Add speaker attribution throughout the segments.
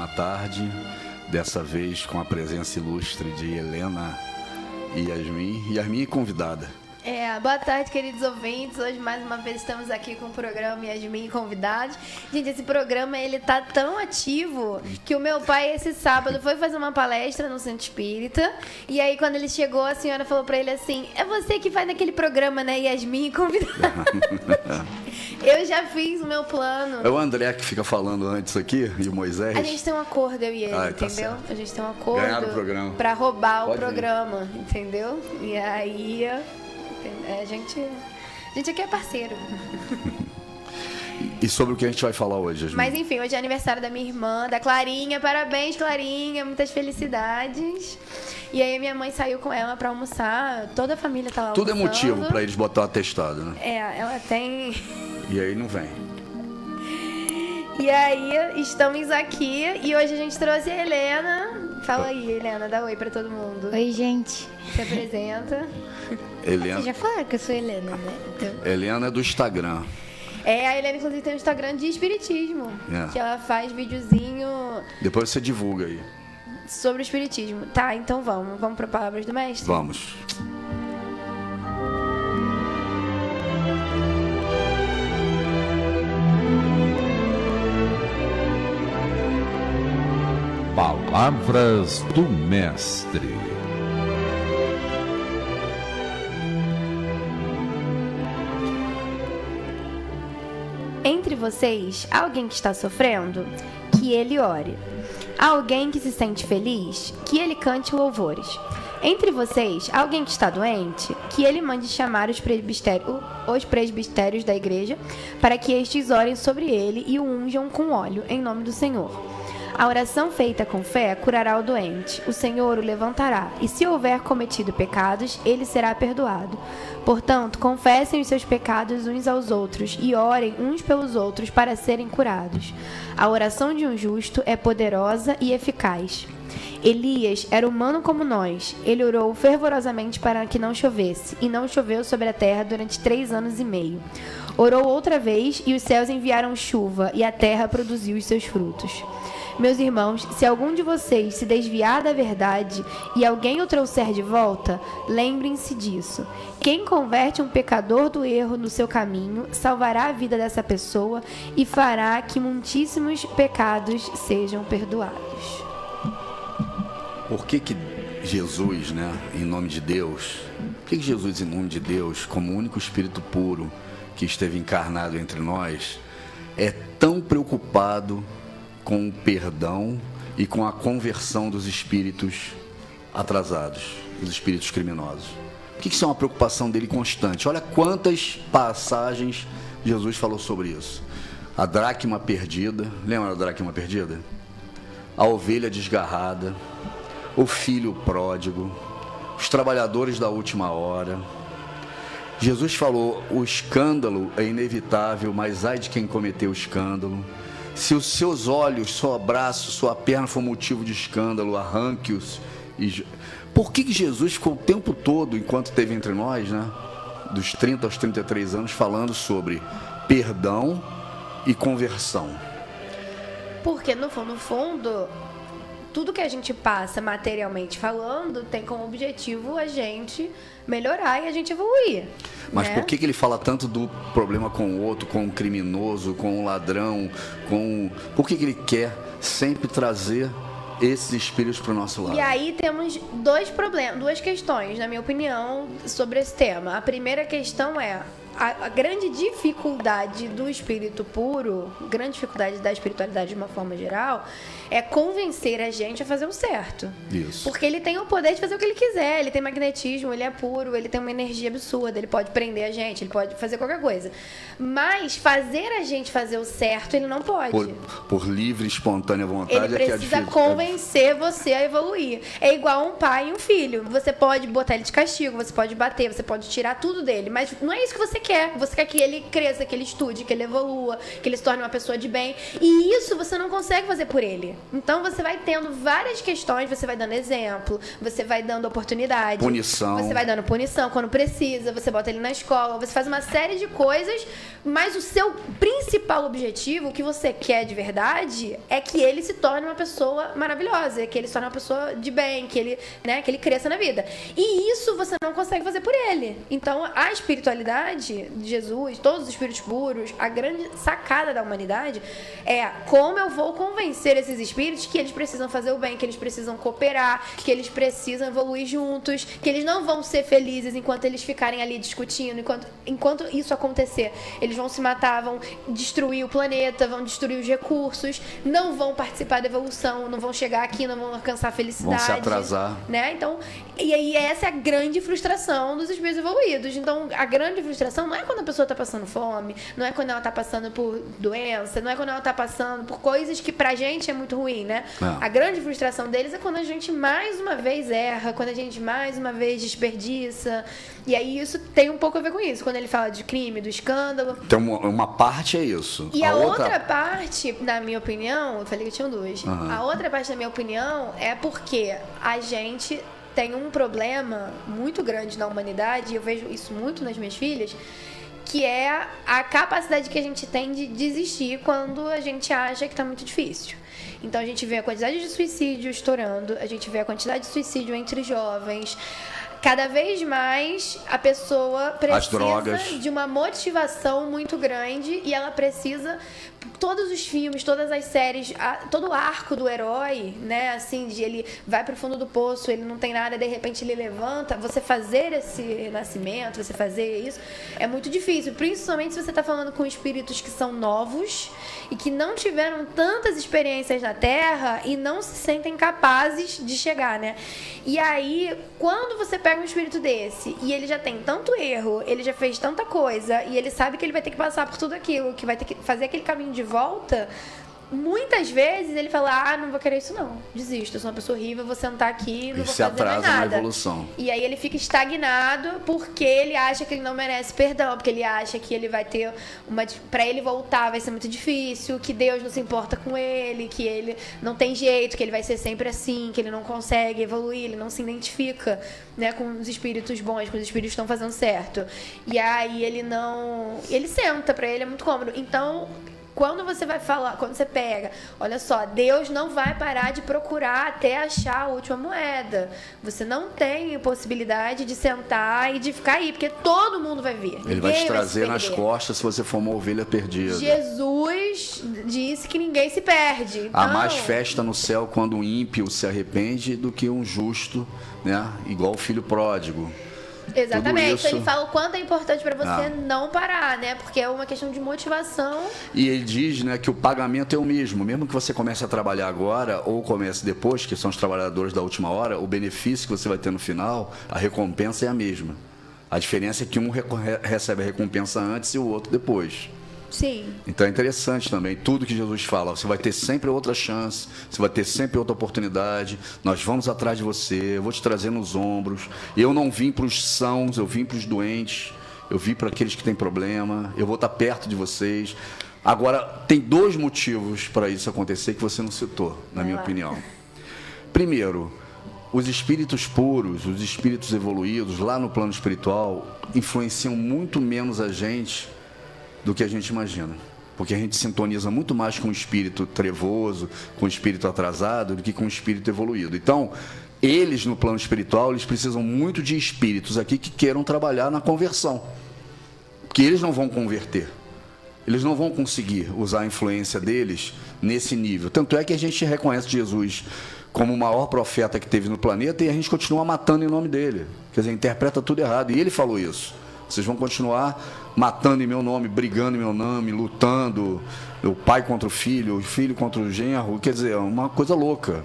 Speaker 1: Uma tarde, dessa vez com a presença ilustre de Helena e Yasmin. Yasmin convidada.
Speaker 2: Boa tarde, queridos ouvintes. Hoje, mais uma vez, estamos aqui com o programa Yasmin Convidados. Gente, esse programa, ele tá tão ativo que o meu pai, esse sábado, foi fazer uma palestra no Centro Espírita. E aí, quando ele chegou, a senhora falou pra ele assim: é você que faz naquele programa, né, Yasmin Convidados? Eu já fiz o meu plano.
Speaker 1: É o André que fica falando antes aqui, e o Moisés.
Speaker 2: A gente tem um acordo, eu e ele, entendeu?
Speaker 1: Tá,
Speaker 2: a gente tem um acordo.
Speaker 1: Ganharam o programa.
Speaker 2: Pra roubar
Speaker 1: Pode
Speaker 2: o programa, entendeu? E aí... A gente aqui é parceiro.
Speaker 1: E sobre o que a gente vai falar hoje, Yasmin?
Speaker 2: Mas enfim, hoje é aniversário da minha irmã, da Clarinha. Parabéns, Clarinha, muitas felicidades. E aí minha mãe saiu com ela pra almoçar. Toda a família tá lá
Speaker 1: Tudo
Speaker 2: almoçando.
Speaker 1: é motivo pra eles botar o atestado, né?
Speaker 2: Ela tem...
Speaker 1: E aí não vem.
Speaker 2: E aí estamos aqui e hoje a gente trouxe a Helena. Fala aí, Helena, dá oi pra todo mundo.
Speaker 3: Oi, gente.
Speaker 2: Se apresenta.
Speaker 1: Helena.
Speaker 3: Vocês já falaram que eu sou Helena, né? Então...
Speaker 1: Helena é do Instagram.
Speaker 2: A Helena, inclusive, tem um Instagram de espiritismo. Que ela faz videozinho...
Speaker 1: Depois você divulga aí.
Speaker 2: Sobre o espiritismo. Tá, então vamos para Palavras do Mestre?
Speaker 1: Vamos.
Speaker 4: Palavras do Mestre.
Speaker 2: Entre vocês, há alguém que está sofrendo? Que ele ore. Há alguém que se sente feliz? Que ele cante louvores. Entre vocês, há alguém que está doente? Que ele mande chamar os presbitérios da igreja, para que estes orem sobre ele e o unjam com óleo, em nome do Senhor. A oração feita com fé curará o doente. O Senhor o levantará, e se houver cometido pecados, ele será perdoado. Portanto, confessem os seus pecados uns aos outros e orem uns pelos outros para serem curados. A oração de um justo é poderosa e eficaz. Elias era humano como nós. Ele orou fervorosamente para que não chovesse, e não choveu sobre a terra durante 3 anos e meio. Orou outra vez, e os céus enviaram chuva, e a terra produziu os seus frutos. Meus irmãos, se algum de vocês se desviar da verdade e alguém o trouxer de volta, lembrem-se disso. Quem converte um pecador do erro no seu caminho, salvará a vida dessa pessoa e fará que muitíssimos pecados sejam perdoados.
Speaker 1: Por que Jesus, né, em nome de Deus, por que Jesus, em nome de Deus, como o único Espírito puro que esteve encarnado entre nós, é tão preocupado com o perdão e com a conversão dos espíritos atrasados, dos espíritos criminosos? Por que isso é uma preocupação dele constante? Olha quantas passagens Jesus falou sobre isso. A dracma perdida, lembra da dracma perdida? A ovelha desgarrada, o filho pródigo, os trabalhadores da última hora. Jesus falou: o escândalo é inevitável, mas ai de quem cometeu o escândalo. Se os seus olhos, seu braço, sua perna for motivo de escândalo, arranque-os. Por que Jesus ficou o tempo todo, enquanto esteve entre nós, né, dos 30 aos 33 anos, falando sobre perdão e conversão?
Speaker 2: Porque, no fundo, tudo que a gente passa materialmente falando tem como objetivo a gente melhorar e a gente evoluir.
Speaker 1: Mas
Speaker 2: né?
Speaker 1: por que ele fala tanto do problema com o outro, com o criminoso, com o ladrão? Por que ele quer sempre trazer esses espíritos para o nosso lado?
Speaker 2: E aí temos duas questões, na minha opinião, sobre esse tema. A primeira questão é a grande dificuldade do espírito puro, grande dificuldade da espiritualidade de uma forma geral, é convencer a gente a fazer o certo.
Speaker 1: Isso.
Speaker 2: Porque ele tem o poder de fazer o que ele quiser, ele tem magnetismo, ele é puro, ele tem uma energia absurda, ele pode prender a gente, ele pode fazer qualquer coisa. Mas fazer a gente fazer o certo, ele não pode.
Speaker 1: Por livre e espontânea vontade,
Speaker 2: ele precisa convencer você a evoluir. É igual um pai e um filho. Você pode botar ele de castigo, você pode bater, você pode tirar tudo dele, mas não é isso que você quer. Você quer que ele cresça, que ele estude, que ele evolua, que ele se torne uma pessoa de bem. E isso você não consegue fazer por ele. Então você vai tendo várias questões, você vai dando exemplo, você vai dando oportunidade.
Speaker 1: Punição.
Speaker 2: Você vai dando punição quando precisa, você bota ele na escola, você faz uma série de coisas, mas o seu principal objetivo, o que você quer de verdade, é que ele se torne uma pessoa maravilhosa, que ele se torne uma pessoa de bem, que ele, né, que ele cresça na vida. E isso você não consegue fazer por ele. Então, a espiritualidade de Jesus, todos os espíritos puros, a grande sacada da humanidade é como eu vou convencer esses espíritos que eles precisam fazer o bem, que eles precisam cooperar, que eles precisam evoluir juntos, que eles não vão ser felizes enquanto eles ficarem ali discutindo, enquanto isso acontecer. Eles vão se matar, vão destruir o planeta, vão destruir os recursos, não vão participar da evolução, não vão chegar aqui, não vão alcançar a felicidade.
Speaker 1: Vão se atrasar.
Speaker 2: Né? Então, e aí essa é a grande frustração dos espíritos evoluídos. Então, a grande frustração não é quando a pessoa está passando fome, não é quando ela está passando por doença, não é quando ela está passando por coisas que pra gente é muito ruim, né?
Speaker 1: Não.
Speaker 2: A grande frustração deles é quando a gente mais uma vez erra, quando a gente mais uma vez desperdiça. E aí isso tem um pouco a ver com isso, quando ele fala de crime, do escândalo.
Speaker 1: Então, uma parte é isso.
Speaker 2: E a outra parte, na minha opinião, eu falei que tinham duas.
Speaker 1: Uhum.
Speaker 2: A outra parte, na minha opinião, é porque a gente tem um problema muito grande na humanidade, e eu vejo isso muito nas minhas filhas, que é a capacidade que a gente tem de desistir quando a gente acha que está muito difícil. Então a gente vê a quantidade de suicídio estourando, a gente vê a quantidade de suicídio entre jovens. Cada vez mais a pessoa precisa de uma motivação muito grande e ela precisa, todos os filmes, todas as séries, todo o arco do herói, né, assim, de ele vai pro fundo do poço, ele não tem nada, de repente ele levanta, você fazer esse renascimento, você fazer isso, é muito difícil, principalmente se você tá falando com espíritos que são novos e que não tiveram tantas experiências na Terra e não se sentem capazes de chegar, né? E aí, quando você pega um espírito desse e ele já tem tanto erro, ele já fez tanta coisa e ele sabe que ele vai ter que passar por tudo aquilo, que vai ter que fazer aquele caminho de volta, muitas vezes ele fala, não vou querer isso não, desisto, eu sou uma pessoa horrível, vou sentar aqui, não vou fazer mais nada.
Speaker 1: Ele se atrasa na evolução.
Speaker 2: E aí ele fica estagnado porque ele acha que ele não merece perdão, porque ele acha que ele vai ter pra ele voltar vai ser muito difícil, que Deus não se importa com ele, que ele não tem jeito, que ele vai ser sempre assim, que ele não consegue evoluir, ele não se identifica, né, com os espíritos bons, com os espíritos que estão fazendo certo. E aí ele senta, pra ele é muito cômodo. Então, quando você vai falar, quando você pega, olha só, Deus não vai parar de procurar até achar a última moeda. Você não tem possibilidade de sentar e de ficar aí, porque todo mundo vai vir.
Speaker 1: Ele vai te trazer nas costas se você for uma ovelha perdida.
Speaker 2: Jesus disse que ninguém se perde. Então,
Speaker 1: há mais festa no céu quando um ímpio se arrepende do que um justo, né? Igual o filho pródigo.
Speaker 2: Exatamente,
Speaker 1: isso...
Speaker 2: ele fala o quanto é importante para você não parar, né? Porque é uma questão de motivação.
Speaker 1: E ele diz, né, que o pagamento é o mesmo. Mesmo que você comece a trabalhar agora ou comece depois, que são os trabalhadores da última hora, o benefício que você vai ter no final, a recompensa é a mesma. A diferença é que um recebe a recompensa antes e o outro depois.
Speaker 2: Sim.
Speaker 1: Então é interessante também, tudo que Jesus fala, você vai ter sempre outra chance, você vai ter sempre outra oportunidade, nós vamos atrás de você, eu vou te trazer nos ombros, eu não vim para os sãos, eu vim para os doentes, eu vim para aqueles que têm problema, eu vou estar perto de vocês. Agora, tem dois motivos para isso acontecer que você não citou, na minha opinião. Primeiro, os espíritos puros, os espíritos evoluídos, lá no plano espiritual, influenciam muito menos a gente do que a gente imagina, porque a gente sintoniza muito mais com o espírito trevoso, com o espírito atrasado, do que com o espírito evoluído. Então, eles no plano espiritual, eles precisam muito de espíritos aqui que queiram trabalhar na conversão, porque eles não vão converter, eles não vão conseguir usar a influência deles nesse nível. Tanto é que a gente reconhece Jesus como o maior profeta que teve no planeta e a gente continua matando em nome dele, quer dizer, interpreta tudo errado, e ele falou isso. Vocês vão continuar matando em meu nome, brigando em meu nome, lutando, o pai contra o filho contra o genro, quer dizer, é uma coisa louca.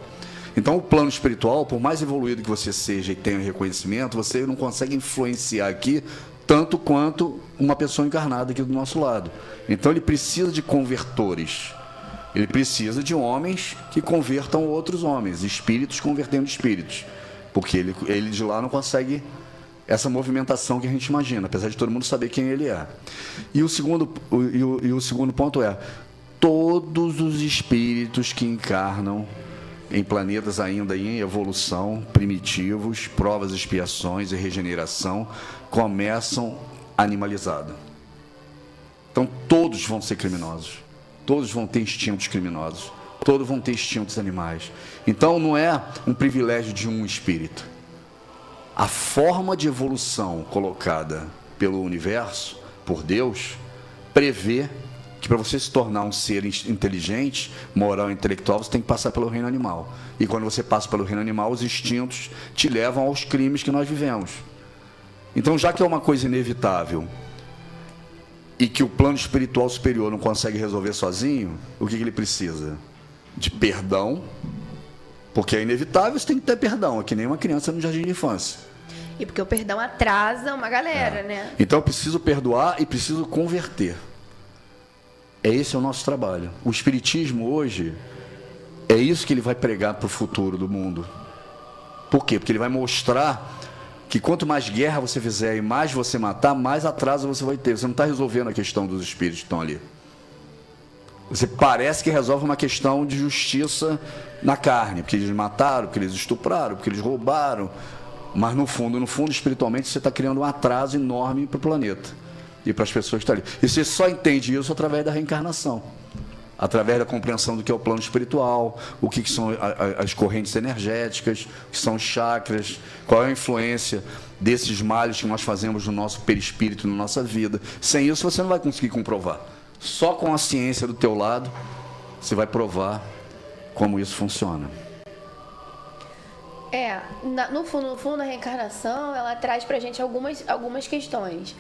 Speaker 1: Então, o plano espiritual, por mais evoluído que você seja e tenha reconhecimento, você não consegue influenciar aqui tanto quanto uma pessoa encarnada aqui do nosso lado. Então, ele precisa de convertores. Ele precisa de homens que convertam outros homens, espíritos convertendo espíritos, porque ele de lá não consegue essa movimentação que a gente imagina, apesar de todo mundo saber quem ele é. E o segundo ponto é, todos os espíritos que encarnam em planetas ainda em evolução, primitivos, provas, expiações e regeneração, começam animalizados. Então, todos vão ser criminosos. Todos vão ter instintos criminosos. Todos vão ter instintos animais. Então, não é um privilégio de um espírito. A forma de evolução colocada pelo universo, por Deus, prevê que para você se tornar um ser inteligente, moral e intelectual, você tem que passar pelo reino animal. E quando você passa pelo reino animal, os instintos te levam aos crimes que nós vivemos. Então, já que é uma coisa inevitável e que o plano espiritual superior não consegue resolver sozinho, o que ele precisa? De perdão, porque é inevitável, você tem que ter perdão, é que nem uma criança no jardim de infância.
Speaker 2: E porque o perdão atrasa uma galera, né?
Speaker 1: Então eu preciso perdoar e preciso converter. Esse é o nosso trabalho. O Espiritismo hoje, é isso que ele vai pregar para o futuro do mundo. Por quê? Porque ele vai mostrar que quanto mais guerra você fizer e mais você matar, mais atraso você vai ter. Você não está resolvendo a questão dos espíritos que estão ali. Você parece que resolve uma questão de justiça na carne, porque eles mataram, porque eles estupraram, porque eles roubaram. Mas no fundo, espiritualmente, você está criando um atraso enorme para o planeta e para as pessoas que estão ali. E você só entende isso através da reencarnação, através da compreensão do que é o plano espiritual, o que são as correntes energéticas, o que são os chakras, qual é a influência desses males que nós fazemos no nosso perispírito, na nossa vida. Sem isso, você não vai conseguir comprovar. Só com a ciência do teu lado, você vai provar como isso funciona.
Speaker 2: No fundo, a reencarnação, ela traz pra gente algumas questões.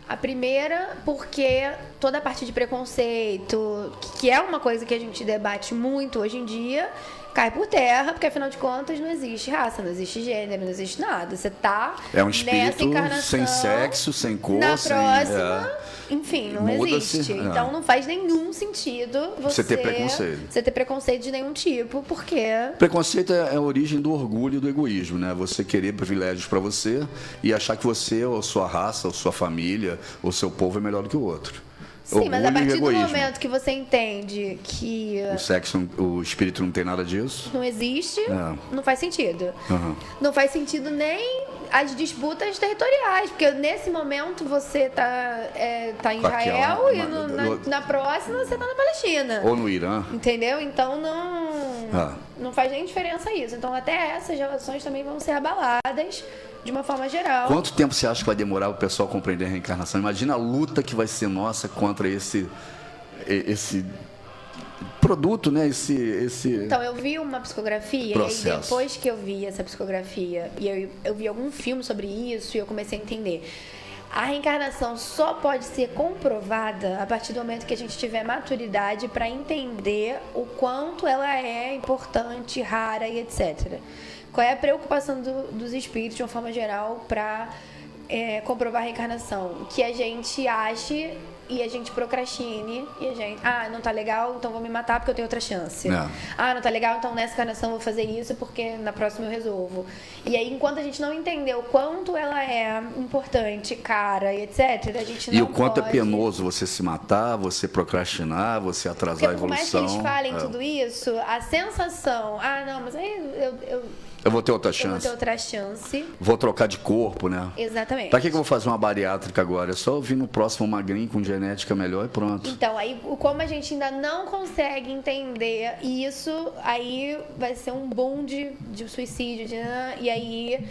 Speaker 2: A primeira, porque toda a parte de preconceito, que é uma coisa que a gente debate muito hoje em dia, cai por terra, porque afinal de contas não existe raça, não existe gênero, não existe nada. Você tá
Speaker 1: um espírito
Speaker 2: nessa encarnação,
Speaker 1: sem sexo, sem cor,
Speaker 2: na próxima, enfim, não existe. Então não faz nenhum sentido você
Speaker 1: ter preconceito.
Speaker 2: Você ter preconceito de nenhum tipo, porque...
Speaker 1: Preconceito é a origem do orgulho e do egoísmo, né? Você querer privilégios para você e achar que você, ou sua raça, ou sua família, ou seu povo é melhor do que o outro.
Speaker 2: Sim, mas a partir do momento que você entende que
Speaker 1: o sexo, o espírito não tem nada disso,
Speaker 2: não existe, não faz sentido. Não faz sentido nem as disputas territoriais, porque nesse momento você tá em Israel e na próxima você tá na Palestina.
Speaker 1: Ou no Irã.
Speaker 2: Entendeu? Então não faz nem diferença isso. Então até essas relações também vão ser abaladas de uma forma geral.
Speaker 1: Quanto tempo você acha que vai demorar o pessoal compreender a reencarnação? Imagina a luta que vai ser nossa contra esse produto, né?
Speaker 2: Então, eu vi uma psicografia
Speaker 1: processo.
Speaker 2: E depois que eu vi essa psicografia e eu vi algum filme sobre isso e eu comecei a entender. A reencarnação só pode ser comprovada a partir do momento que a gente tiver maturidade para entender o quanto ela é importante, rara e etc. Qual é a preocupação dos espíritos, de uma forma geral, para comprovar a reencarnação? Que a gente ache e a gente procrastine e a gente... não tá legal, então vou me matar porque eu tenho outra chance. Não tá legal, então nessa encarnação eu vou fazer isso porque na próxima eu resolvo. E aí, enquanto a gente não entender o quanto ela é importante, cara e etc., a gente não
Speaker 1: E o quanto
Speaker 2: pode...
Speaker 1: é penoso você se matar, você procrastinar, você atrasar a evolução.
Speaker 2: Por mais que eles falem tudo isso, a sensação... não, mas aí
Speaker 1: eu vou ter outra chance.
Speaker 2: Eu vou ter outra chance.
Speaker 1: Vou trocar de corpo, né?
Speaker 2: Exatamente.
Speaker 1: Pra que eu vou fazer uma bariátrica agora? É só vir no próximo magrinho com genética melhor e pronto.
Speaker 2: Então, aí, como a gente ainda não consegue entender isso, aí vai ser um boom de suicídio. E aí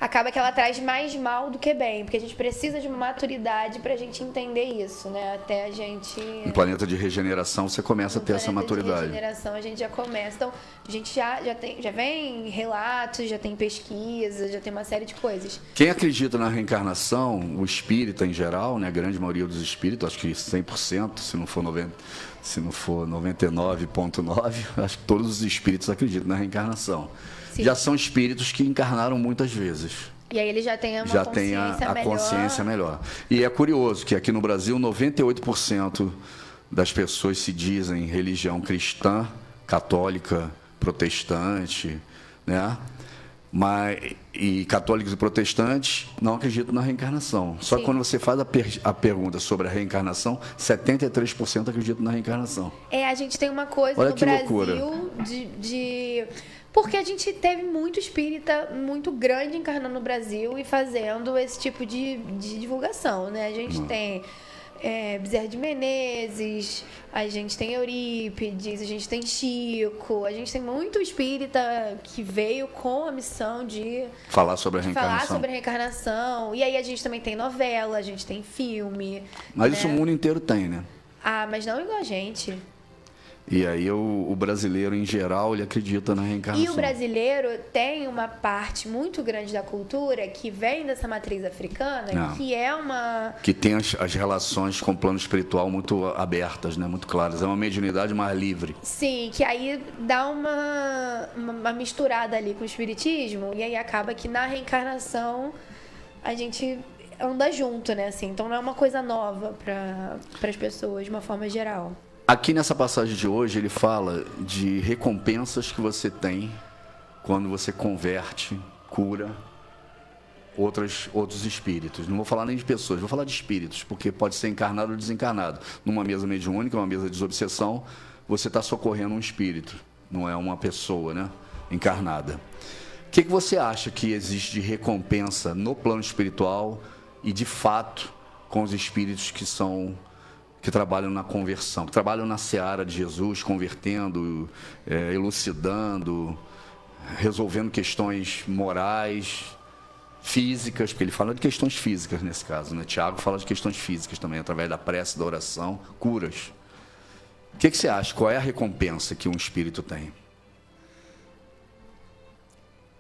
Speaker 2: acaba que ela traz mais mal do que bem, porque a gente precisa de uma maturidade pra gente entender isso, né? Até a gente...
Speaker 1: No planeta de regeneração você começa a ter essa maturidade.
Speaker 2: No regeneração a gente já começa. Então, a gente já vem relatos, já tem pesquisa, já tem uma série de coisas.
Speaker 1: Quem acredita na reencarnação, o espírita em geral, né? A grande maioria dos espíritos, acho que 100%, se não for 99,9%, acho que todos os espíritos acreditam na reencarnação. Sim. Já são espíritos que encarnaram muitas vezes.
Speaker 2: E aí ele já tem a
Speaker 1: consciência melhor. E é curioso que aqui no Brasil, 98% das pessoas se dizem religião cristã, católica, protestante, né? E católicos e protestantes não acreditam na reencarnação. Só que quando você faz a pergunta sobre a reencarnação, 73% acreditam na reencarnação.
Speaker 2: A gente tem uma coisa
Speaker 1: Olha
Speaker 2: no
Speaker 1: que
Speaker 2: Brasil
Speaker 1: loucura.
Speaker 2: Porque a gente teve muito espírita muito grande encarnando no Brasil e fazendo esse tipo de divulgação, né? A gente tem Bezerra de Menezes, a gente tem Eurípides, a gente tem Chico, a gente tem muito espírita que veio com a missão de
Speaker 1: falar sobre a reencarnação.
Speaker 2: Falar sobre a reencarnação. E aí a gente também tem novela, a gente tem filme.
Speaker 1: Mas
Speaker 2: né?
Speaker 1: isso o mundo inteiro tem, né?
Speaker 2: Mas não igual a gente.
Speaker 1: E aí o brasileiro, em geral, ele acredita na reencarnação.
Speaker 2: E o brasileiro tem uma parte muito grande da cultura que vem dessa matriz africana, que é uma...
Speaker 1: Que tem as relações com o plano espiritual muito abertas, né? Muito claras. É uma mediunidade mais livre.
Speaker 2: Sim, que aí dá uma misturada ali com o espiritismo, e aí acaba que na reencarnação a gente anda junto, né? Assim, então não é uma coisa nova para as pessoas, de uma forma geral.
Speaker 1: Aqui nessa passagem de hoje, ele fala de recompensas que você tem quando você converte, cura outros espíritos. Não vou falar nem de pessoas, vou falar de espíritos, porque pode ser encarnado ou desencarnado. Numa mesa mediúnica, uma mesa de desobsessão, você está socorrendo um espírito, não é uma pessoa, né, encarnada. O que você acha que existe de recompensa no plano espiritual e, de fato, com os espíritos que trabalham na conversão, que trabalham na seara de Jesus, convertendo, elucidando, resolvendo questões morais, físicas, porque ele fala de questões físicas nesse caso, né? Tiago fala de questões físicas também, através da prece, da oração, curas. O que você acha? Qual é a recompensa que um espírito tem?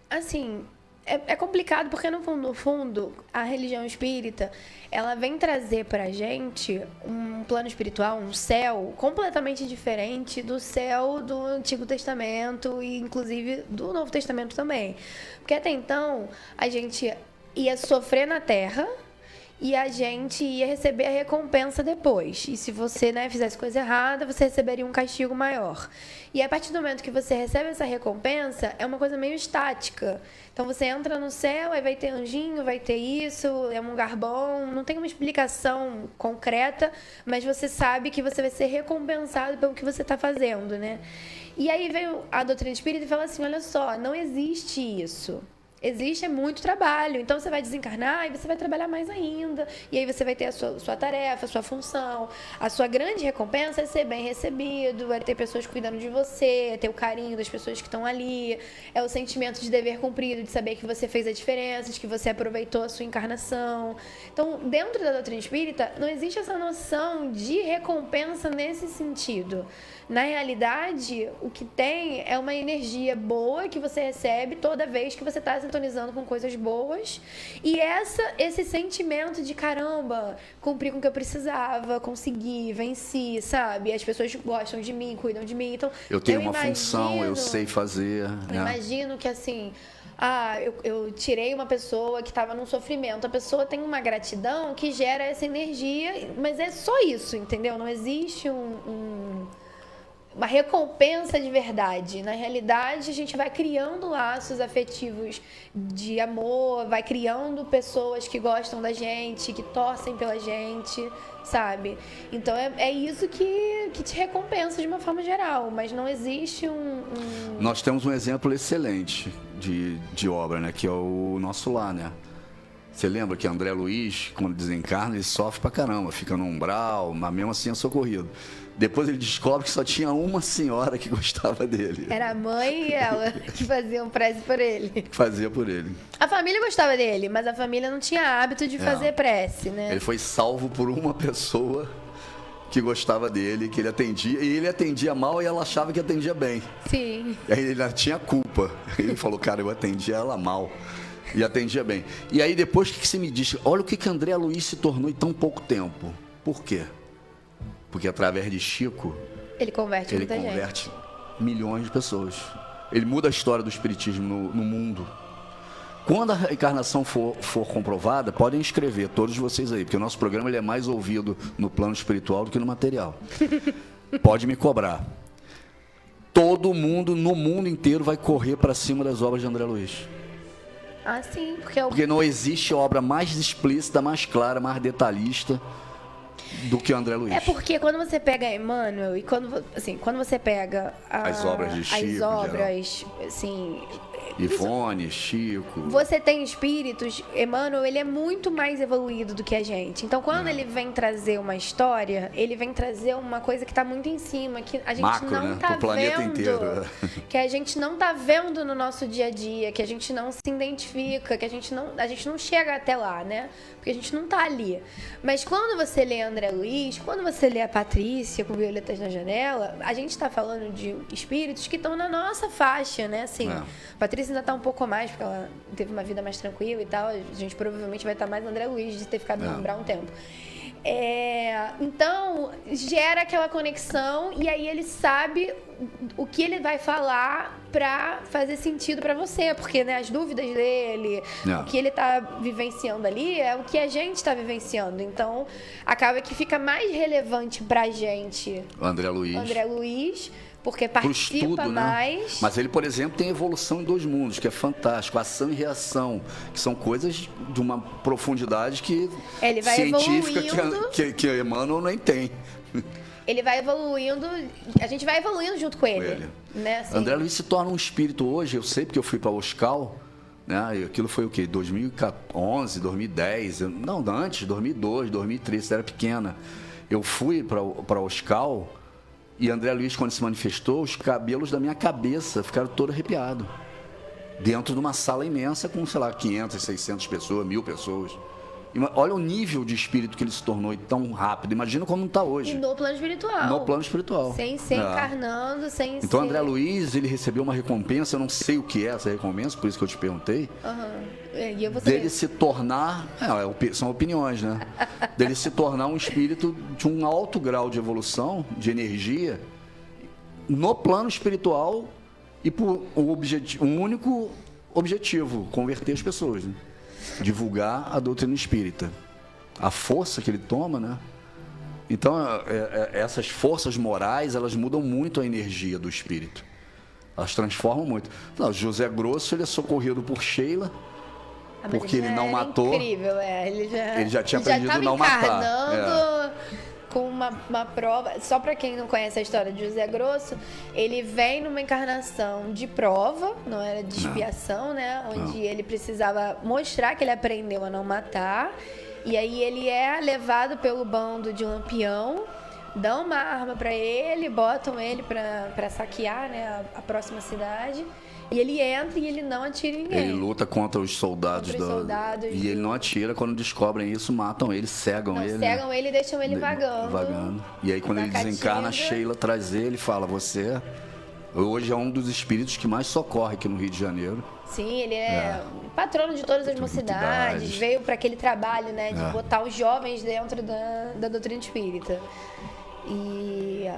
Speaker 2: Assim, é complicado porque, no fundo, a religião espírita, ela vem trazer pra gente um plano espiritual, um céu completamente diferente do céu do Antigo Testamento e, inclusive, do Novo Testamento também. Porque até então, a gente ia sofrer na Terra e a gente ia receber a recompensa depois. E se você, fizesse coisa errada, você receberia um castigo maior. E a partir do momento que você recebe essa recompensa, é uma coisa meio estática. Então você entra no céu, aí vai ter anjinho, vai ter isso, é um lugar bom. Não tem uma explicação concreta, mas você sabe que você vai ser recompensado pelo que você está fazendo, né? E aí veio a doutrina espírita e fala assim, olha só, não existe isso. Existe muito trabalho, então você vai desencarnar e você vai trabalhar mais ainda. E aí você vai ter a sua tarefa, a sua função. A sua grande recompensa é ser bem recebido, vai ter pessoas cuidando de você, é ter o carinho das pessoas que estão ali. É o sentimento de dever cumprido, de saber que você fez a diferença, de que você aproveitou a sua encarnação. Então, dentro da doutrina espírita, não existe essa noção de recompensa nesse sentido. Na realidade, o que tem é uma energia boa que você recebe toda vez que você está sintonizando com coisas boas. E esse sentimento de, caramba, cumpri com o que eu precisava, consegui, venci, sabe? As pessoas gostam de mim, cuidam de mim. Então,
Speaker 1: eu tenho uma função, eu sei fazer.
Speaker 2: Eu imagino que, assim... eu tirei uma pessoa que estava num sofrimento. A pessoa tem uma gratidão que gera essa energia, mas é só isso, entendeu? Não existe uma recompensa de verdade. Na realidade, a gente vai criando laços afetivos de amor, vai criando pessoas que gostam da gente, que torcem pela gente, sabe? Então, é isso que te recompensa de uma forma geral, mas não existe
Speaker 1: Nós temos um exemplo excelente de obra, né? Que é o Nosso Lar, né? Você lembra que André Luiz, quando desencarna, ele sofre pra caramba, fica no umbral, mas mesmo assim é socorrido. Depois ele descobre que só tinha uma senhora que gostava dele.
Speaker 2: Era a mãe e ela que faziam prece por ele.
Speaker 1: Fazia por ele.
Speaker 2: A família gostava dele, mas a família não tinha hábito de fazer prece, né?
Speaker 1: Ele foi salvo por uma pessoa que gostava dele, que ele atendia, e ele atendia mal e ela achava que atendia bem.
Speaker 2: Sim.
Speaker 1: E aí ele tinha culpa. Ele falou, cara, eu atendia ela mal. E atendia bem. E aí depois, o que você me diz? Olha o que André Luiz se tornou em tão pouco tempo. Por quê? Porque através de Chico,
Speaker 2: ele converte
Speaker 1: milhões de pessoas. Ele muda a história do espiritismo no mundo. Quando a reencarnação for comprovada, podem escrever, todos vocês aí, porque o nosso programa ele é mais ouvido no plano espiritual do que no material. Pode me cobrar. Todo mundo, no mundo inteiro, vai correr para cima das obras de André Luiz.
Speaker 2: Ah, sim,
Speaker 1: porque não existe obra mais explícita, mais clara, mais detalhista do que André Luiz.
Speaker 2: É porque quando você pega Emmanuel e quando você pega
Speaker 1: as obras de Chico,
Speaker 2: as obras, assim,
Speaker 1: Ivone, Chico.
Speaker 2: Você tem espíritos, Emmanuel, ele é muito mais evoluído do que a gente. Então, quando ele vem trazer uma história, ele vem trazer uma coisa que está muito em cima, que a gente
Speaker 1: macro,
Speaker 2: não está
Speaker 1: vendo. Planeta inteiro.
Speaker 2: Que a gente não está vendo no nosso dia a dia, que a gente não se identifica, que a gente não chega até lá, né? Porque a gente não está ali. Mas quando você lê André Luiz, quando você lê a Patrícia com Violetas na Janela, a gente está falando de espíritos que estão na nossa faixa, né? Assim, Patrícia ainda está um pouco mais, porque ela teve uma vida mais tranquila e tal. A gente provavelmente vai estar mais André Luiz de ter ficado no Umbral um tempo. Então, gera aquela conexão e aí ele sabe o que ele vai falar pra fazer sentido pra você, porque, né, as dúvidas dele, o que ele tá vivenciando ali é o que a gente tá vivenciando. Então, acaba que fica mais relevante pra gente
Speaker 1: André
Speaker 2: Luiz, porque participa
Speaker 1: estudo,
Speaker 2: mais.
Speaker 1: Né? Mas ele, por exemplo, tem evolução em 2 mundos, que é fantástico. Ação e reação, que são coisas de uma profundidade que
Speaker 2: ele vai
Speaker 1: científica que Emmanuel nem tem.
Speaker 2: Ele vai evoluindo, a gente vai evoluindo junto com ele. Né? Assim.
Speaker 1: André Luiz se torna um espírito hoje, eu sei porque eu fui para Oscal, né? E aquilo foi o quê? 2011, 2010, não, antes, 2002, 2003, você era pequena. Eu fui para Oscal e André Luiz, quando se manifestou, os cabelos da minha cabeça ficaram todos arrepiados. Dentro de uma sala imensa com, sei lá, 500, 600 pessoas, 1000 pessoas. Olha o nível de espírito que ele se tornou tão rápido. Imagina como não está hoje.
Speaker 2: E no plano espiritual.
Speaker 1: No plano espiritual.
Speaker 2: Sem ser encarnando, sem
Speaker 1: então,
Speaker 2: ser...
Speaker 1: André Luiz, ele recebeu uma recompensa, eu não sei o que é essa recompensa, por isso que eu te perguntei.
Speaker 2: E eu vou
Speaker 1: dele se tornar... são opiniões, né? Dele se tornar um espírito de um alto grau de evolução, de energia, no plano espiritual e por um único objetivo, converter as pessoas, né? Divulgar a doutrina espírita. A força que ele toma, né? Então, essas forças morais, elas mudam muito a energia do espírito. Elas transformam muito. Não, José Grosso, ele é socorrido por Sheila, porque ele não matou.
Speaker 2: Incrível,
Speaker 1: ele já tinha aprendido a não matar.
Speaker 2: Com uma prova, só para quem não conhece a história de José Grosso, ele vem numa encarnação de prova, não era de expiação, né? Onde ele precisava mostrar que ele aprendeu a não matar. E aí ele é levado pelo bando de Lampião, dão uma arma para ele, botam ele para saquear, né, a próxima cidade. E ele entra e ele não atira em ninguém.
Speaker 1: Ele luta contra os soldados. E ele não atira. Quando descobrem isso, matam ele, cegam ele.
Speaker 2: Cegam ele e deixam ele vagando.
Speaker 1: E aí, quando ele desencarna, a Sheila traz ele e fala: você hoje é um dos espíritos que mais socorre aqui no Rio de Janeiro.
Speaker 2: Sim, ele é patrono de todas as mocidades. Veio para aquele trabalho, né, de botar os jovens dentro da doutrina espírita.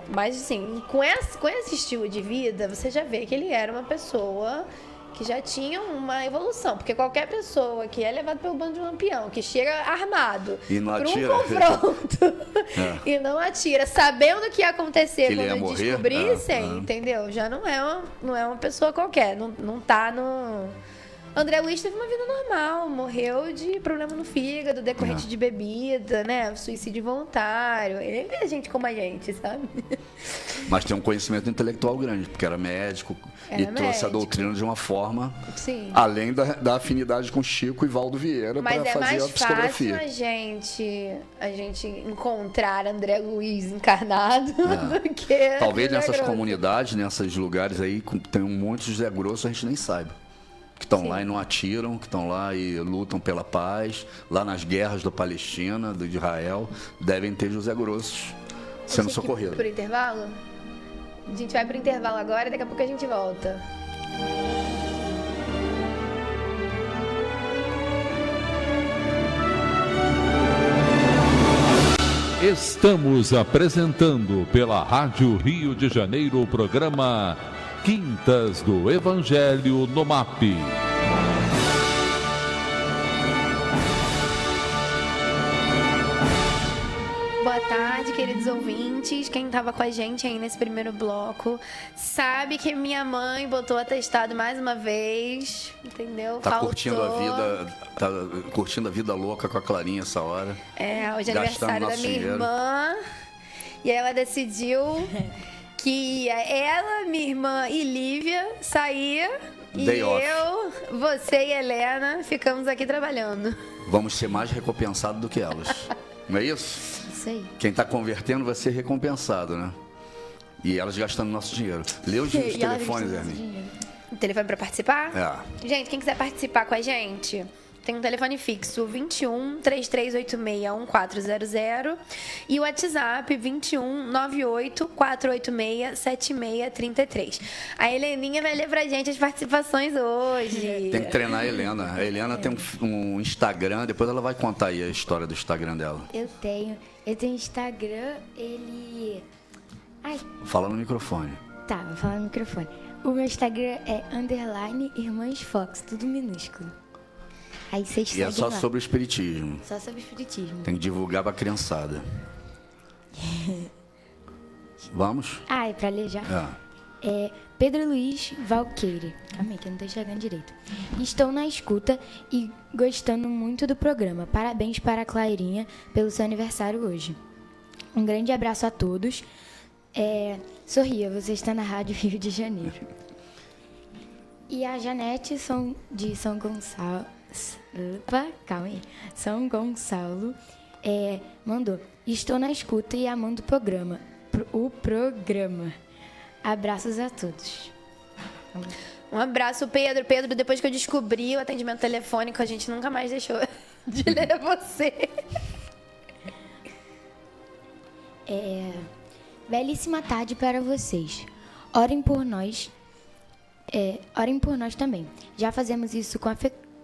Speaker 2: Mas assim, com esse estilo de vida, você já vê que ele era uma pessoa que já tinha uma evolução. Porque qualquer pessoa que é levada pelo bando de Lampião, que chega armado para um confronto e não atira, sabendo o que ia acontecer que quando descobrissem, entendeu? Já não é uma pessoa qualquer, não tá no... André Luiz teve uma vida normal, morreu de problema no fígado, decorrente de bebida, né? Suicídio voluntário. Ele é gente como a gente, sabe?
Speaker 1: Mas tem um conhecimento intelectual grande, porque era médico trouxe a doutrina de uma forma, além da afinidade com Chico e Valdo Vieira para fazer a psicografia.
Speaker 2: Mas é mais fácil a gente encontrar André Luiz encarnado do que...
Speaker 1: Talvez nessas comunidades, nesses lugares aí, tem muitos José Grosso, a gente nem saiba. Que estão lá e não atiram, que estão lá e lutam pela paz. Lá nas guerras da Palestina, de Israel, devem ter José Grossos sendo socorridos.
Speaker 2: Por intervalo? A gente vai para o intervalo agora e daqui a pouco a gente volta.
Speaker 4: Estamos apresentando pela Rádio Rio de Janeiro o programa Quintas do Evangelho no MAP.
Speaker 2: Boa tarde, queridos queridos ouvintes, quem estava com a gente aí nesse primeiro bloco, sabe que minha mãe botou atestado mais uma vez, entendeu?
Speaker 1: Tá curtindo a vida louca com a Clarinha essa hora.
Speaker 2: Hoje é aniversário da minha irmã. E aí ela decidiu que ela, minha irmã e Lívia sair.
Speaker 1: Day
Speaker 2: e
Speaker 1: off.
Speaker 2: Eu, você e Helena ficamos aqui trabalhando.
Speaker 1: Vamos ser mais recompensados do que elas. Não é isso?
Speaker 3: Isso aí.
Speaker 1: Quem está convertendo vai ser recompensado, né? E elas gastando nosso dinheiro. Lê os telefones, Hermine.
Speaker 2: O telefone para participar?
Speaker 1: É.
Speaker 2: Gente, quem quiser participar com a gente, tem um telefone fixo 21 3386 1400 e o WhatsApp 21 98 486 7633. A Heleninha vai ler pra gente as participações hoje.
Speaker 1: Tem que treinar a Helena. A Helena tem um Instagram, depois ela vai contar aí a história do Instagram dela.
Speaker 3: Eu tenho Instagram, ele... Ai,
Speaker 1: Fala no microfone.
Speaker 3: tá, vou falar no microfone. O meu Instagram é _Irmãs Fox, tudo minúsculo. Aí vocês
Speaker 1: E é só
Speaker 3: lá.
Speaker 1: sobre o espiritismo.
Speaker 3: Só sobre espiritismo.
Speaker 1: Tem que divulgar pra criançada. Vamos?
Speaker 3: Ah, é pra ler já?
Speaker 1: É.
Speaker 3: Pedro Luiz Valqueire. Calma aí, que eu não tô enxergando direito. Estou na escuta e gostando muito do programa. Parabéns para a Clarinha pelo seu aniversário hoje. Um grande abraço a todos. Sorria, você está na Rádio Rio de Janeiro. E a Janete de São Gonçalo. Opa, calma aí. São Gonçalo mandou. Estou na escuta e amando o programa. Abraços a todos.
Speaker 2: Um abraço, Pedro. Pedro, depois que eu descobri o atendimento telefônico, a gente nunca mais deixou de ler você.
Speaker 3: Belíssima tarde para vocês. Orem por nós. Orem por nós também. Já fazemos isso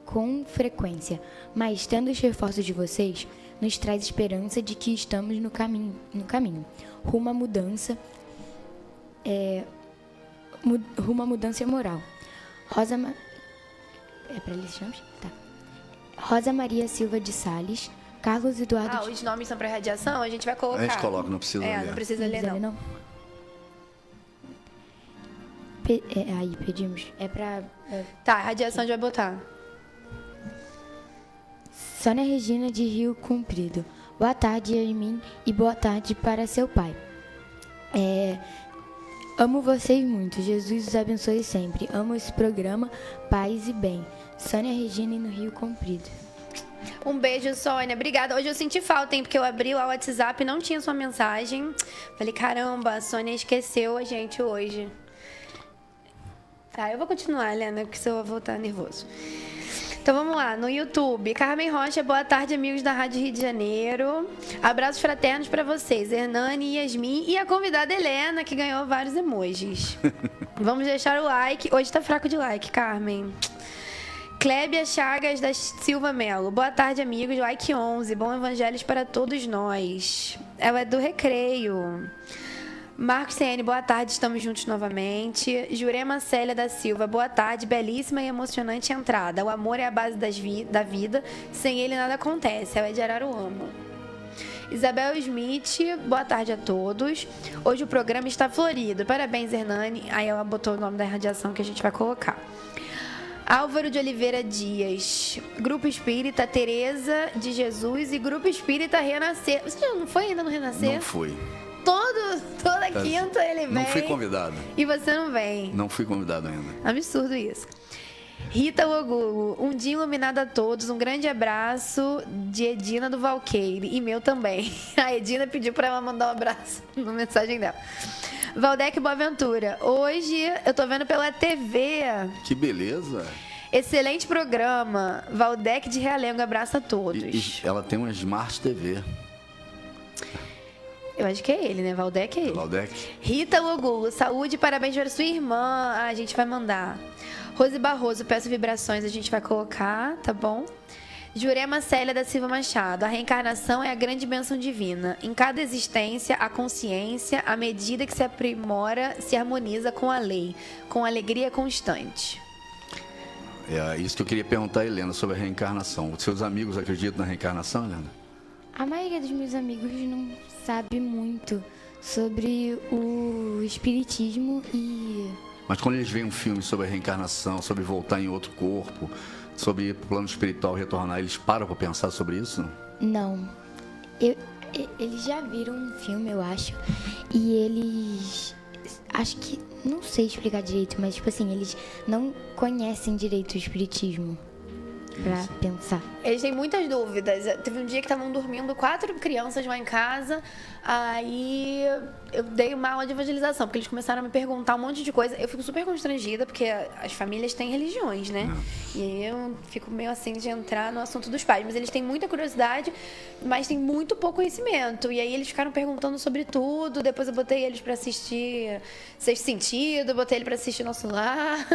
Speaker 3: com frequência, mas tendo os reforços de vocês, nos traz esperança de que estamos no caminho rumo à mudança, rumo à mudança moral. Rosa Maria Silva de Salles, Carlos Eduardo.
Speaker 2: Os nomes são para radiação? A gente vai colocar.
Speaker 1: A gente coloca, não precisa ler.
Speaker 2: Não precisa ler, não.
Speaker 3: Aí pedimos.
Speaker 2: Tá, a radiação a gente vai botar.
Speaker 3: Sônia Regina de Rio Comprido. Boa tarde, Yasmin, e boa tarde para seu pai. Amo vocês muito. Jesus os abençoe sempre. Amo esse programa. Paz e bem. Sônia Regina no Rio Comprido.
Speaker 2: Um beijo, Sônia. Obrigada. Hoje eu senti falta, hein? Porque eu abri o WhatsApp e não tinha sua mensagem. Falei, caramba, a Sônia esqueceu a gente hoje. Tá, eu vou continuar, Helena, porque senão eu vou voltar nervoso. Então vamos lá, no YouTube, Carmen Rocha, boa tarde, amigos da Rádio Rio de Janeiro. Abraços fraternos para vocês, Hernani, Yasmin e a convidada Helena, que ganhou vários emojis. Vamos deixar o like. Hoje tá fraco de like, Carmen. Clébia Chagas da Silva Melo. Boa tarde, amigos. Like 11. Bom evangelhos para todos nós. Ela é do Recreio. Marcos CN, boa tarde, estamos juntos novamente. Jurema Célia da Silva, boa tarde, belíssima e emocionante entrada. O amor é a base da vida, sem ele nada acontece. Ela é de Araruama. Isabel Smith, boa tarde a todos. Hoje o programa está florido. Parabéns, Hernani. Aí ela botou o nome da radiação que a gente vai colocar. Álvaro de Oliveira Dias, Grupo Espírita Tereza de Jesus e Grupo Espírita Renascer. Você já não foi ainda no Renascer?
Speaker 1: Não fui.
Speaker 2: Toda quinta ele vem.
Speaker 1: Não fui convidado.
Speaker 2: E você não vem.
Speaker 1: Não fui convidado ainda.
Speaker 2: Absurdo isso. Rita Ogulo, um dia iluminado a todos. Um grande abraço de Edina do Valqueire. E meu também. A Edina pediu para ela mandar um abraço na mensagem dela. Valdec Boaventura, hoje eu tô vendo pela TV.
Speaker 1: Que beleza.
Speaker 2: Excelente programa. Valdec de Realengo, abraço a todos.
Speaker 1: E ela tem uma Smart TV.
Speaker 2: Eu acho que é ele, né? Valdec é ele.
Speaker 1: Valdec.
Speaker 2: Rita Logulo, saúde e parabéns para sua irmã. A gente vai mandar. Rose Barroso, peço vibrações, a gente vai colocar, tá bom? Jurema Célia da Silva Machado, a reencarnação é a grande bênção divina. Em cada existência, a consciência, à medida que se aprimora, se harmoniza com a lei, com alegria constante.
Speaker 1: É isso que eu queria perguntar a Helena sobre a reencarnação. Os seus amigos acreditam na reencarnação, Helena?
Speaker 3: A maioria dos meus amigos não sabe muito sobre o espiritismo e...
Speaker 1: Mas quando eles veem um filme sobre a reencarnação, sobre voltar em outro corpo, sobre ir pro plano espiritual retornar, eles param para pensar sobre isso?
Speaker 3: Não. Eles já viram um filme, eu acho, e eles... Acho que... Não sei explicar direito, mas, tipo assim, eles não conhecem direito o espiritismo pra pensar.
Speaker 2: Eles têm muitas dúvidas. Teve um dia que estavam dormindo 4 crianças lá em casa, aí eu dei uma aula de evangelização, porque eles começaram a me perguntar um monte de coisa. Eu fico super constrangida, porque as famílias têm religiões, né? E aí eu fico meio assim de entrar no assunto dos pais. Mas eles têm muita curiosidade, mas têm muito pouco conhecimento. E aí eles ficaram perguntando sobre tudo. Depois eu botei eles pra assistir Sexto Sentido, botei ele pra assistir Nosso Lar.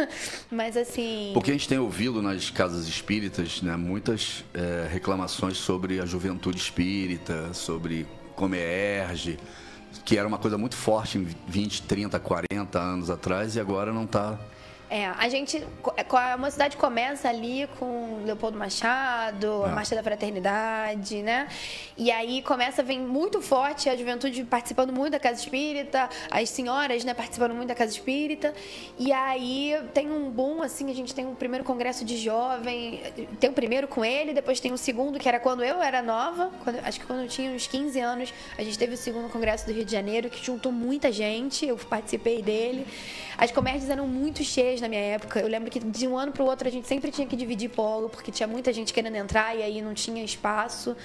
Speaker 2: Mas assim...
Speaker 1: Porque a gente tem ouvido nas casas espíritas, né, muitas reclamações sobre a juventude espírita, sobre como emerge, que era uma coisa muito forte em 20, 30, 40 anos atrás e agora não está...
Speaker 2: A gente, a mocidade começa ali com Leopoldo Machado, a Marcha da Fraternidade, né? E aí começa a vir muito forte a juventude participando muito da Casa Espírita, as senhoras, né, participando muito da Casa Espírita. E aí tem um boom, assim, a gente tem um primeiro congresso de jovem, tem o primeiro com ele, depois tem o segundo, que era quando eu era nova, acho que quando eu tinha uns 15 anos, a gente teve o segundo congresso do Rio de Janeiro, que juntou muita gente, eu participei dele. As comédias eram muito cheias na minha época. Eu lembro que de um ano para o outro a gente sempre tinha que dividir polo, porque tinha muita gente querendo entrar e aí não tinha espaço.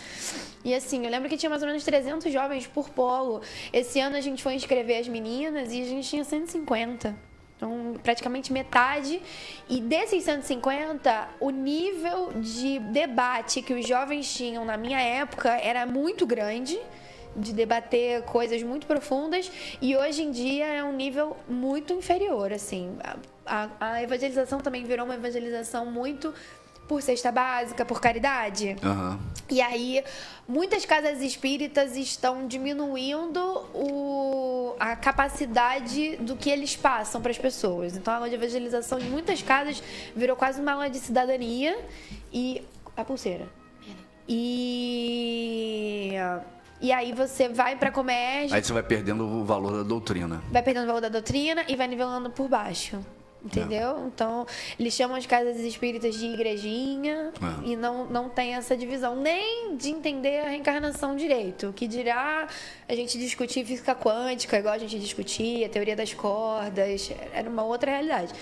Speaker 2: E assim, eu lembro que tinha mais ou menos 300 jovens por polo. Esse ano a gente foi inscrever as meninas e a gente tinha 150. Então, praticamente metade. E desses 150, o nível de debate que os jovens tinham na minha época era muito grande, de debater coisas muito profundas, e hoje em dia é um nível muito inferior, assim. A evangelização também virou uma evangelização muito por cesta básica, por caridade. E aí, muitas casas espíritas estão diminuindo a capacidade do que eles passam para as pessoas. Então, a aula de evangelização em muitas casas virou quase uma aula de cidadania e... A pulseira. E aí você vai pra Comércio...
Speaker 1: Aí você vai perdendo o valor da doutrina.
Speaker 2: Vai perdendo o valor da doutrina e vai nivelando por baixo. Entendeu? Então, eles chamam as casas espíritas de igrejinha e não tem essa divisão, nem de entender a reencarnação direito. O que dirá a gente discutir física quântica, igual a gente discutia, a teoria das cordas, era uma outra realidade.